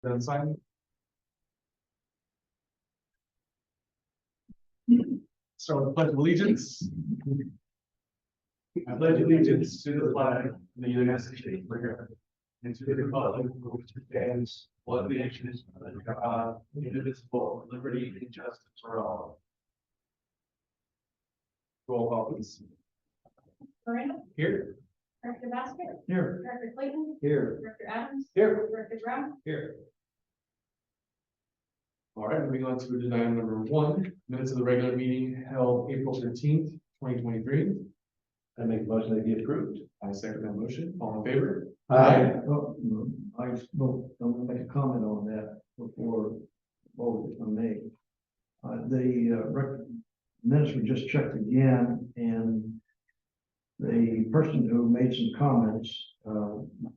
Then sign. Start with the Pledge of Allegiance. I pledge allegiance to the flag of the United States of America and to the republic for which it stands, one nation, under God, indivisible, with liberty and justice for all. Roll call, please. Moreno, Here. Director Basket, Here. Director Clayton, Here. Director Adams, Here. Director Brown, Here. All right, moving on to agenda item number 1, minutes of the regular meeting held April 13th, 2023. I make a motion that be approved. I second that motion. All in favor? I want to make a comment on that before vote is made. Minutes were just checked again, and the person who made some comments,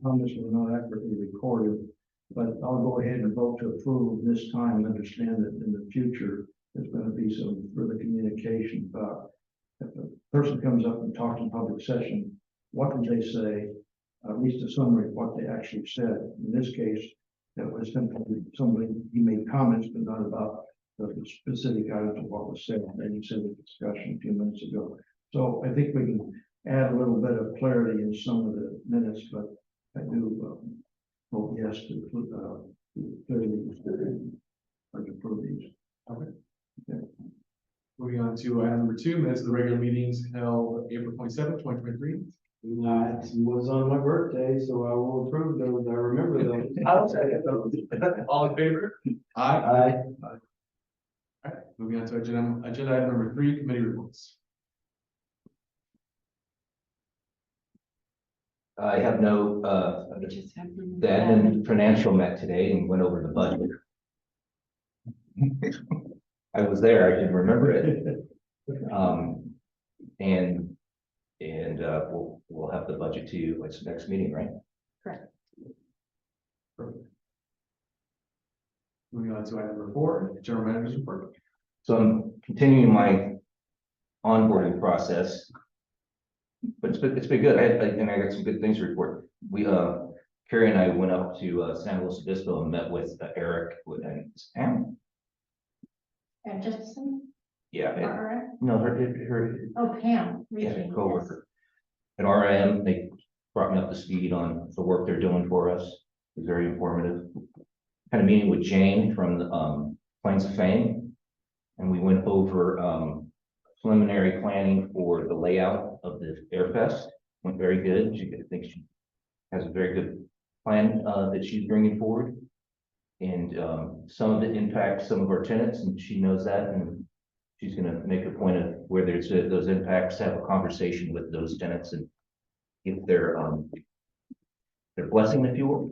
comments were not accurately recorded, but I'll go ahead and vote to approve this time and understand that in the future, there's going to be some further communication about if a person comes up and talks in public session, what did they say? At least a summary of what they actually said. In this case, that was simply somebody, he made comments, but not about the specific items of what was said. And he said the discussion a few minutes ago. So I think we can add a little bit of clarity in some of the minutes, but I do vote yes to clearly or to approve these. Okay. Okay. Moving on to item number 2, minutes of the regular meetings held April 27th, 2023. It was on my birthday, so I will approve those. I remember those. I'll second those. All in favor? Aye. Aye. All right, moving on to agenda item number 3, committee reports. I have no, the admin financial met today and went over the budget. I was there, I can remember it. And we'll have the budget to you, it's next meeting, right? correct. Moving on to item number 4, general manager's report. So I'm continuing my onboarding process. But it's been good, I got some good things to report. We, Carrie and I went up to San Luis Obispo and met with Eric and Pam. And Jefferson, Yeah, RRM, no, her oh, Pam. Yeah, Reaching, coworker. At RM, they brought me up to speed on the work they're doing for us. It was very informative. Had a meeting with Jane from the Plains of Fame, and we went over preliminary planning for the layout of the Airfest. Went very good. I think she has a very good plan that she's bringing forward, and some of it impacts some of our tenants, and she knows that, and she's going to make a point of where there's those impacts, have a conversation with those tenants and give their blessing, if you will.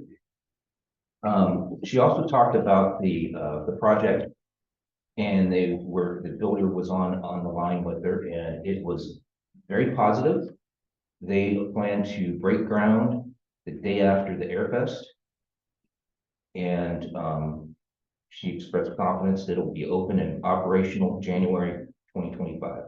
She also talked about the project, and the builder was on the line with her, and it was very positive. They plan to break ground the day after the Airfest, and she expressed confidence that it will be open and operational January 2025.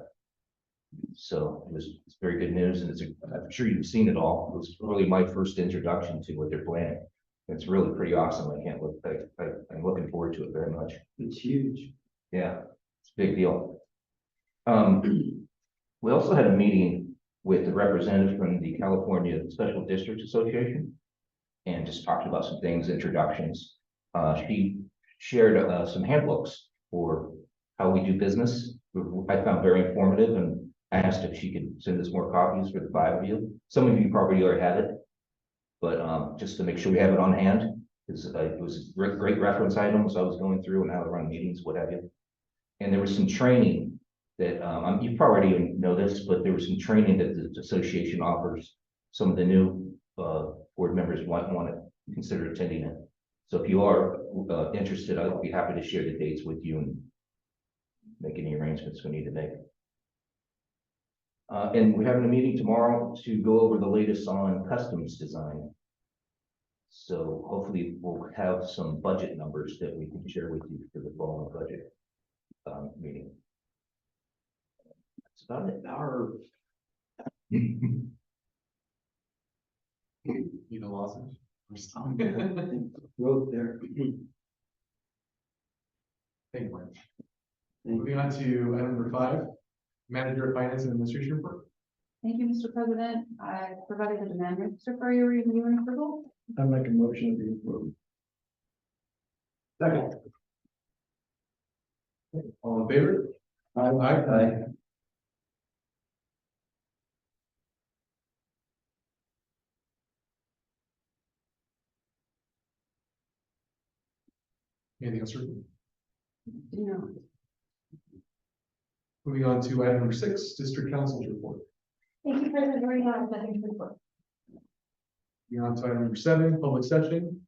So it's very good news, and I'm sure you've seen it all. It was really my first introduction to what they're planning. It's really pretty awesome. I'm looking forward to it very much. It's huge. Yeah, it's a big deal. We also had a meeting with the representative from the California Special Districts Association and just talked about some things, introductions. She shared some handbooks for how we do business. I found very informative, and I asked if she could send us more copies for the 5 of you. Some of you probably already have it, but just to make sure we have it on hand, because it was great reference items I was going through and how to run meetings, what have you. And there was some training that you probably already know this, but there was some training that the association offers. Some of the new board members might want to consider attending it. So if you are interested, I'll be happy to share the dates with you and make any arrangements we need to make. And we're having a meeting tomorrow to go over the latest on customs design. So hopefully we'll have some budget numbers that we can share with you for the following budget meeting. That's about it. You know, lozenge. Wrote there. Thank you, Mark. Moving on to item number 5, Manager of Finance and Administration report. Thank you, Mr. President. I provided the demand register for your review and approval. I make a motion to be approved. Second. All in favor? Aye. Anything else? Ruth? No. Moving on to item number 6, District Council's report. Thank you, President. Very much. Nothing to report. Moving on to item number 7, public session.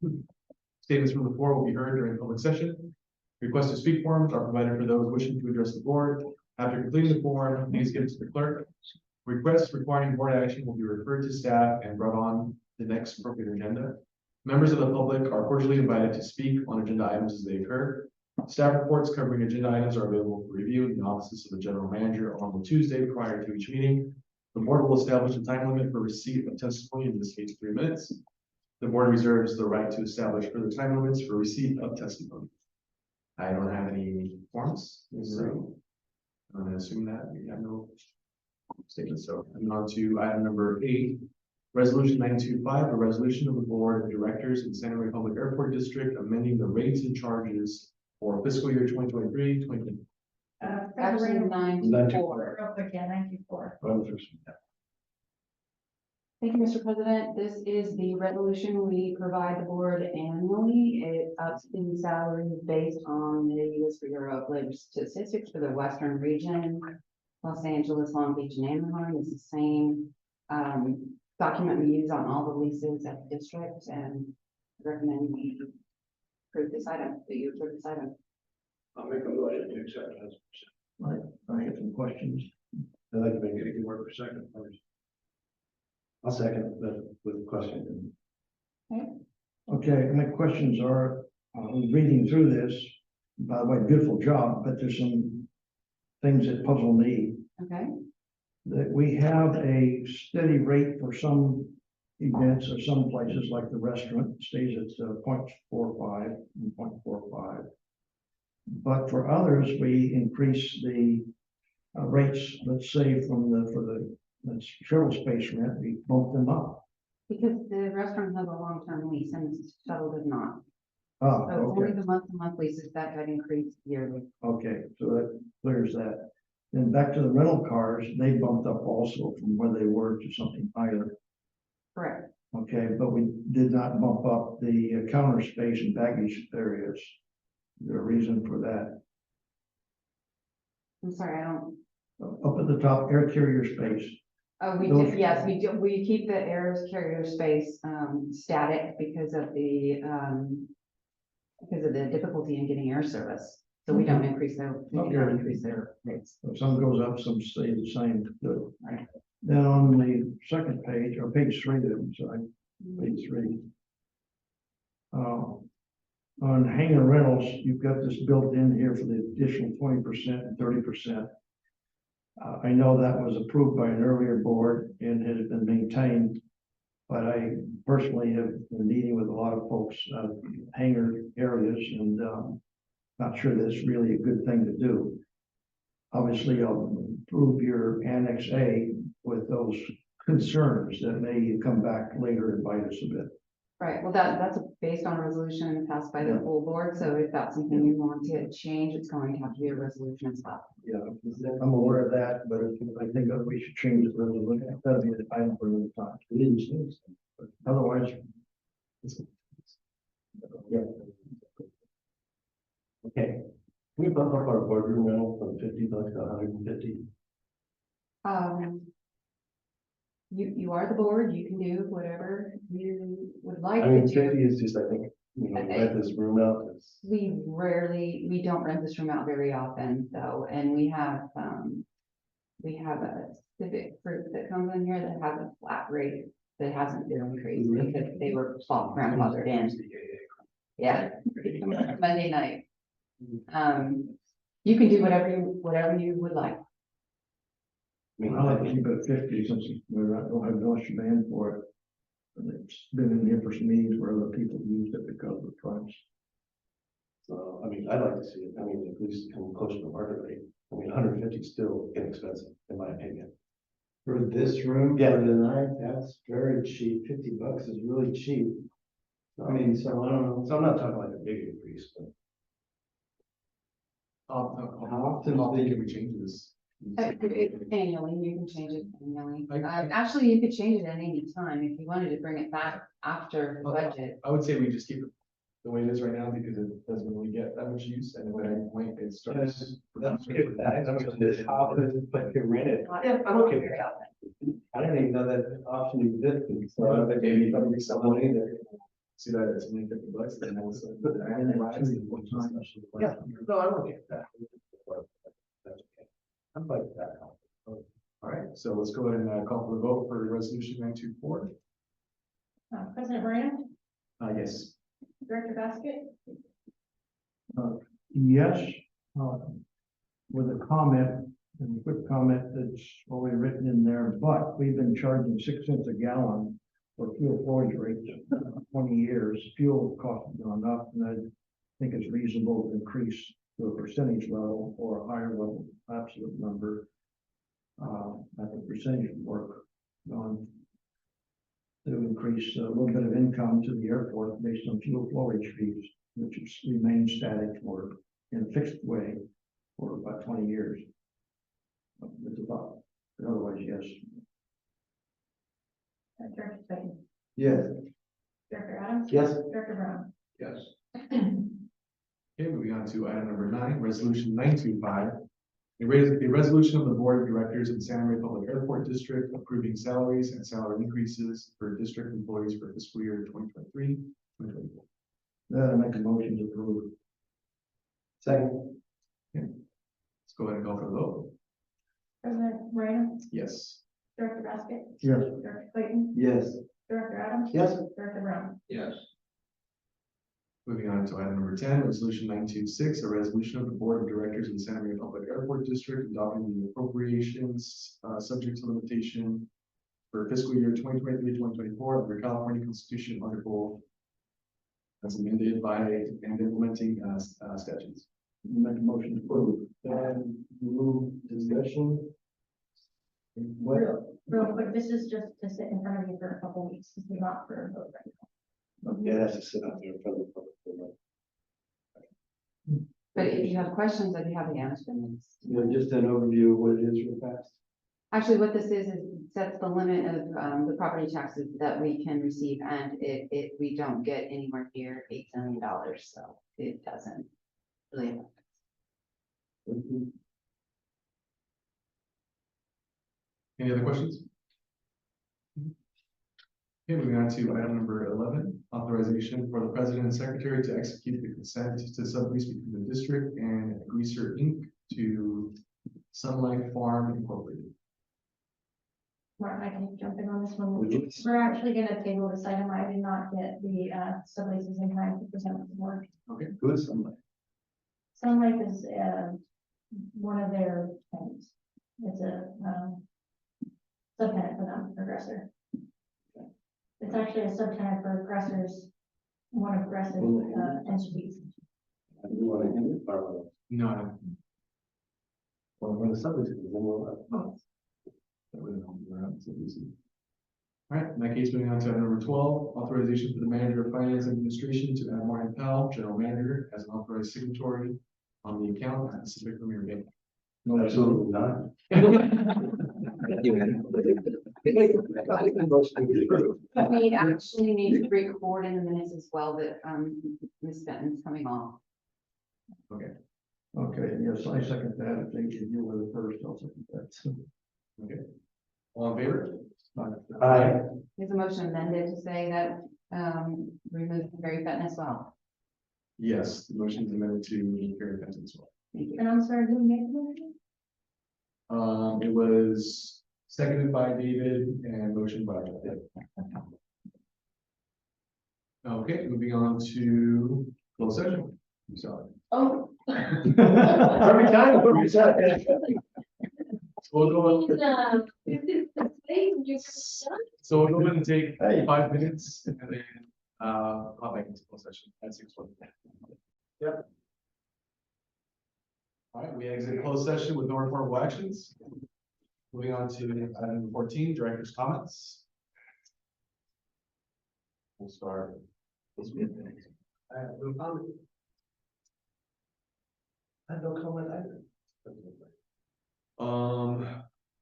Statements from the floor will be heard during public session. Request to speak forms are provided for those wishing to address the board. After completing the form, please give it to the clerk. Requests requiring board action will be referred to staff and brought on the next appropriate agenda. Members of the public are cordially invited to speak on agenda items as they occur. Staff reports covering agenda items are available for review in the offices of the general manager on the Tuesday prior to each meeting. The board will establish a time limit for receipt of testimony, in this case 3 minutes. The board reserves the right to establish further time limits for receipt of testimony. I don't have any forms, so I'm gonna assume that we have no statements. So I'm on to item number 8, Resolution 925, a resolution of the board of directors in Santa Maria Public Airport District amending the rates and charges for fiscal year 2023, 2024. Actually, Nine 924. Real quick, yeah, 924. Thank you, Mr. President. This is the resolution we provide the board annually. It ups the salary based on the U.S. Bureau of Labor Statistics for the Western region. Los Angeles, Long Beach, and Anaheim is the same document we use on all the leases at the district, and recommend we approve this item, that you approve this item. I'll make a motion to accept as. I have some questions. I'd like to make it a good word for second first. I'll second with a question. Okay, my questions are, reading through this, by the way, beautiful job, but there's some things that puzzle me. Okay, That we have a steady rate for some events or some places like the restaurant stays at 0.45 and 0.45. But for others, we increase the rates, let's say for the shuttle space rent, we bump them up. because the restaurant has a long-term lease and the shuttle does not. Ah, So only okay, the month-to-month leases that got increased yearly. okay, so that clears that. Then back to the rental cars, they bumped up also from where they were to something higher. Correct. Okay, but we did not bump up the counter space and baggage areas. Is there a reason for that? I'm sorry, I don't, Up at the top, air carrier space. we Those- did, yes, we do, we keep the air carrier space, static because of the difficulty in getting air service. So we don't increase their, we do not increase their rates. So some goes up, some stay the same. Good. Right. Then on the second page, or page 3, I'm sorry, page 3. On hangar rentals, you've got this built in here for the additional 20% and 30%. I know that was approved by an earlier board and has been maintained. But I personally have been meeting with a lot of folks, hangar areas, and not sure that's really a good thing to do. Obviously, I'll approve your Annex A with those concerns that may come back later and bite us a bit. Right, well, that's based on a resolution passed by the full board, so if that's something you want to change, it's going to have to be a resolution as well. Yeah, I'm aware of that, but I think that we should change the resolution. That'll be the item for another time. Otherwise. Yeah. Okay. We bump up our boardroom rental from $50 to $150. You are the board, you can do whatever you would like I to mean, do. 50 is just, I think, rent this room out. We don't rent this room out very often though, and we have a Civic Fruit that comes in here that has a flat rate that hasn't been increased because they were all grandfathered in. Yeah, Monday night. You can do whatever you would like. I like to keep it at 50 since we don't have no extra band for it. And it's been in numerous meetings where other people used it because of the price. So, I mean, I'd like to see it, I mean, at least come closer to market rate. I mean, 150 is still inexpensive, in my opinion. For this room, Yeah. for the night, that's very cheap. $50 is really cheap. I mean, so I don't know. So I'm not talking like a big increase, but How often How often do can we change this? Annually, you can change it annually. I- Actually, you could change it at any time if you wanted to bring it back after the budget. I would say we just keep it the way it is right now because it doesn't really get that much use and then at any point it starts. I'm okay with that. I'm okay with this. How often, but you rent it? Yeah, I'm okay with that. I didn't even know that option existed. So So I think maybe maybe probably someone either. See that it's only $50 then all of a sudden. And then one time, that's the Yeah, question. no, I'm okay with that. That's okay. I'm fine with that. All right, so let's go ahead and call for the vote for resolution 924. President Moreno, Yes. Director Basket, Yes, with a comment, and a quick comment that's already written in there, but we've been charging 6 cents a gallon for fuel storage rates for 20 years. Fuel costs have gone up, and I think it's reasonable to increase to a percentage level or a higher level, absolute number. I think percentage would work on to increase a little bit of income to the airport based on fuel storage fees, which has remained static for, in a fixed way for about 20 years. It's about, but otherwise, yes. Director Slayton, Yes. Director Adams. Yes. Director Brown. Yes. Okay, moving on to item number 9, resolution 925. A resolution of the Board of Directors of the Santa Maria Public Airport District approving salaries and salary increases for district employees for fiscal year 2023, 2024. Then I make a motion to approve. Second. Let's go ahead and call for the vote. President Moreno, Yes. Director Basket, Yes. Director Slayton, Yes. Director Adams. Yes. Director Brown. Yes. Moving on to item number 10, resolution 926, a resolution of the Board of Directors of the Santa Maria Public Airport District adopting the appropriations, subject to limitation for fiscal year 2023-2024 under California Constitution Article as amended by and implementing statutes. Make a motion to approve. And move discussion. Real quick, this is just to sit in front of you for a couple weeks. This is not for a vote right now. Yeah, that's just sit out there in front of the public. But if you have questions, I'd be happy to answer them. Just an overview of what it is real fast. Actually, what this is sets the limit of the property taxes that we can receive, and we don't get anywhere near $8 million, so it doesn't really affect us. Any other questions? Okay, moving on to item number 11, authorization for the president and secretary to execute the consent to sublease between the district and Greaser Inc. to Sunlight Farm Incorporated. Martin, I can jump in on this one. Would you? We're actually gonna table this item. I did not get the subleases in time to present with the board. Who is somebody? Sun Life is one of their tenants. It's a subtenant for them, Progressor. It's actually a subtenant for Progressor's, one of Progressor's entities. I do want to end it, or, No, well, when the subject is, then we'll, that wouldn't help you around, so easy. All right, in that case, moving on to item number 12, authorization for the manager of finance and administration to add Martin Powell, general manager, as an authorized signatory on the account at Pacific Premier Bank. absolutely not. We actually need to record in the minutes as well that Ms. Benton's coming off. Okay, yes, I second that. If they can deal with it first, I'll second that. Okay. All in favor? Aye. Is a motion amended to say that remove Barry Fenton as well? Yes, the motion is amended to Gary Fenton as well. Thank you. And I'm sorry, who made the motion? It was seconded by David and motion by Dave. Okay, moving on to closed session. I'm sorry. Oh. Every time, what we said. We'll go on. So we'll go ahead and take Hey. 5 minutes and then, hop back into closed session at 6:20. Yep. All right, we exit closed session with no reportable actions. Moving on to item 14, director's comments. We'll start. I have no comment. I have no comment either.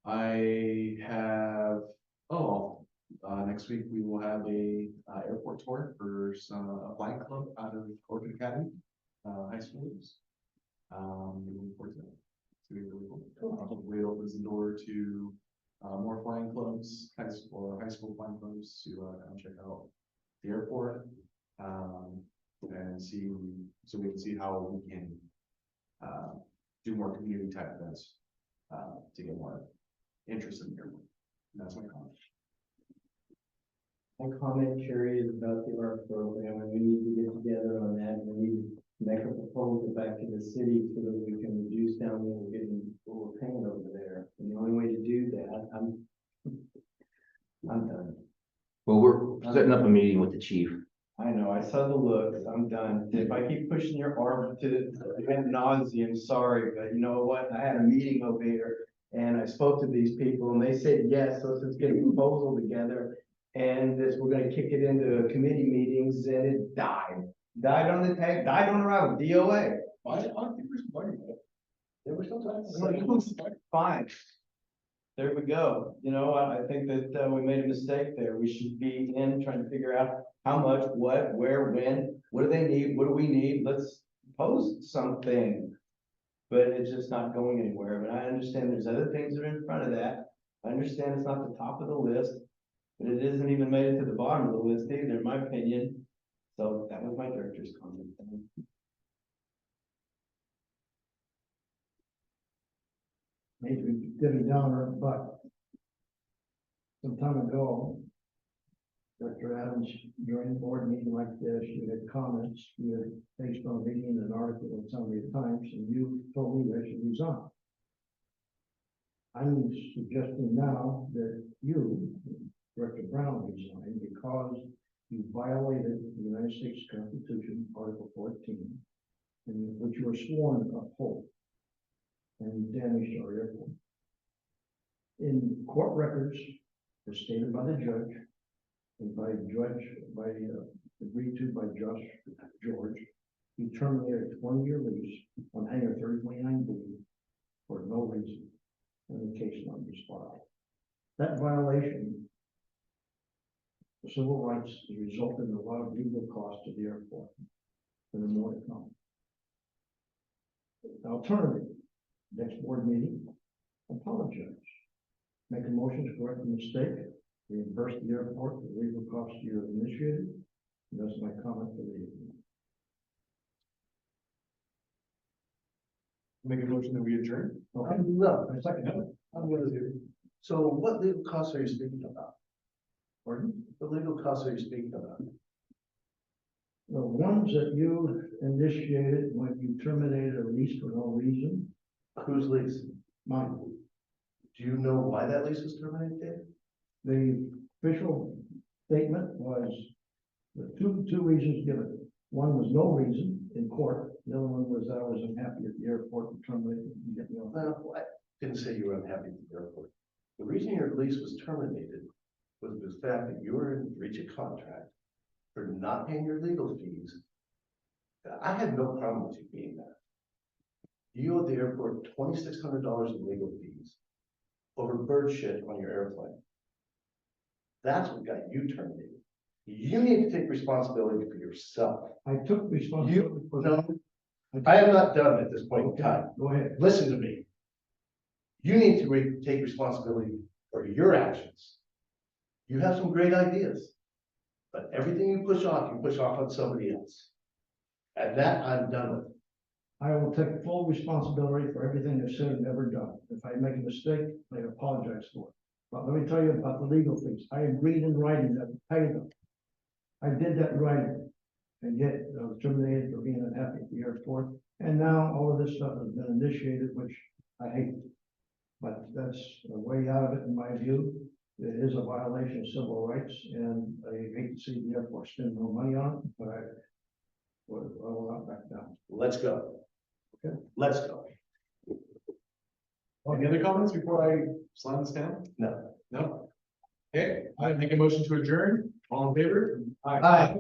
I have, next week we will have a, airport tour for a flying club out of Orchid Academy, high schoolers. Looking forward to that. It's gonna be really cool. Hopefully it opens the door to, more flying clubs, high school flying clubs to, come check out the airport. And see, so we can see how we can, do more community type events, to get more interest in the airport. And that's my comment. My comment, Carrie, is about the ARP program, and we need to get together on that, and we need to make a proposal back to the city so that we can reduce down what we're paying over there. And the only way to do that, I'm done. Well, we're setting up a meeting with the chief. I know, I saw the looks, I'm done. If I keep pushing your arm to ad nauseam, sorry, but you know what? I had a meeting over here and I spoke to these people and they said, yes, let's get a proposal together. And this, we're gonna kick it into committee meetings and it died. Died on the road, DOA. I don't think we're supporting that. There were some times. Fine. There we go. You know, I think that we made a mistake there. We should be in trying to figure out how much, what, where, when, what do they need, what do we need? Let's propose something. But it's just not going anywhere. But I understand there's other things that are in front of that. I understand it's not the top of the list, but it isn't even made it to the bottom of the list either, in my opinion. So that was my director's comment. Maybe Debbie Downer, but some time ago, Dr. Adams, during a board meeting like this, you had comments, you had based on reading an article in some of the Times, and you told me I should resign. I'm suggesting now that you, Director Brown, resign because you violated the United States Constitution, Article 14, in which you were sworn to uphold, and you damaged our airport. In court records, as stated by the judge, and agreed to by Judge George, he terminated a 20-year lease on Hangar 3029B for no reason, and the case number is filed. That violation of civil rights has resulted in a lot of legal costs to the airport, and the more to come. Alternative, next board meeting, apologize. Make a motion to correct the mistake, reimburse the airport for the legal costs you have initiated. And that's my comment for the evening. Make a motion that we adjourn. Okay, No, I second it. I'm gonna do. So what legal costs are you speaking about? Pardon? What legal costs are you speaking about? The ones that you initiated when you terminated a lease for no reason, Whose lease? mine. Do you know why that lease was terminated, Dave? The official statement was the two reasons given. One was no reason in court. The other one was I was unhappy at the airport and terminated and get me off. Well, I didn't say you were unhappy with the airport. The reason your lease was terminated was the fact that you were in breach of contract for not paying your legal fees. I had no problem with you being that. You owed the airport $2,600 in legal fees over bird shit on your airplane. That's what got you terminated. You need to take responsibility for yourself. I took responsibility for that. I am not done at this point in time. Go ahead. Listen to me. You need to take responsibility for your actions. You have some great ideas, but everything you push off on somebody else. And that I'm done with. I will take full responsibility for everything I've said and ever done. If I make a mistake, I apologize for it. But let me tell you about the legal things. I agreed in writing that to pay them. I did that in writing. And yet I was terminated for being unhappy at the airport. And now all of this stuff has been initiated, which I hate. But that's a way out of it in my view. It is a violation of civil rights, and I hate to see the airport spend more money on it, but I will not back down. Let's go. Okay. Let's go. Any other comments before I slam this down? No. No? Okay, I make a motion to adjourn. All in favor? Aye.